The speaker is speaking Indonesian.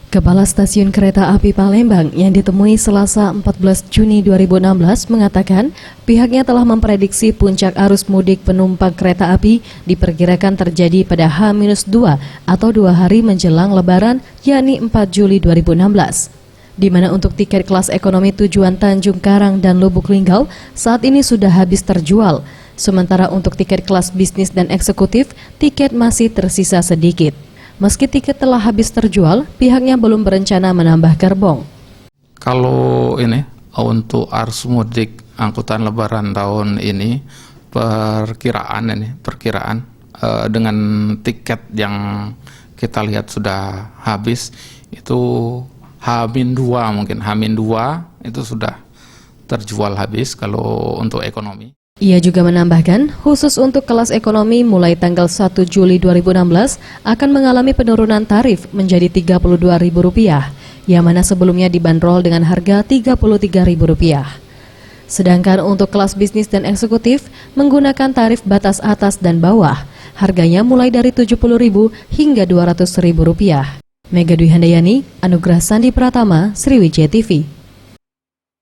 Kepala Stasiun Kereta Api Palembang yang ditemui Selasa 14 Juni 2016 mengatakan pihaknya telah memprediksi puncak arus mudik penumpang kereta api diperkirakan terjadi pada H-2 atau 2 hari menjelang Lebaran, yakni 4 Juli 2016. Di mana untuk tiket kelas ekonomi tujuan Tanjung Karang dan Lubuk Linggau saat ini sudah habis terjual. Sementara untuk tiket kelas bisnis dan eksekutif, tiket masih tersisa sedikit. Meski tiket telah habis terjual, pihaknya belum berencana menambah gerbong. Kalau ini untuk arus mudik angkutan Lebaran tahun ini, perkiraan dengan tiket yang kita lihat sudah habis itu H-2 mungkin H-2 itu sudah terjual habis kalau untuk ekonomi. Ia juga menambahkan, khusus untuk kelas ekonomi mulai tanggal 1 Juli 2016 akan mengalami penurunan tarif menjadi Rp32.000, yang mana sebelumnya dibanderol dengan harga Rp33.000. Sedangkan untuk kelas bisnis dan eksekutif menggunakan tarif batas atas dan bawah, harganya mulai dari Rp70.000 hingga Rp200.000. Mega Dwi Handayani, Anugrah Sandi Pratama, Sriwijaya TV.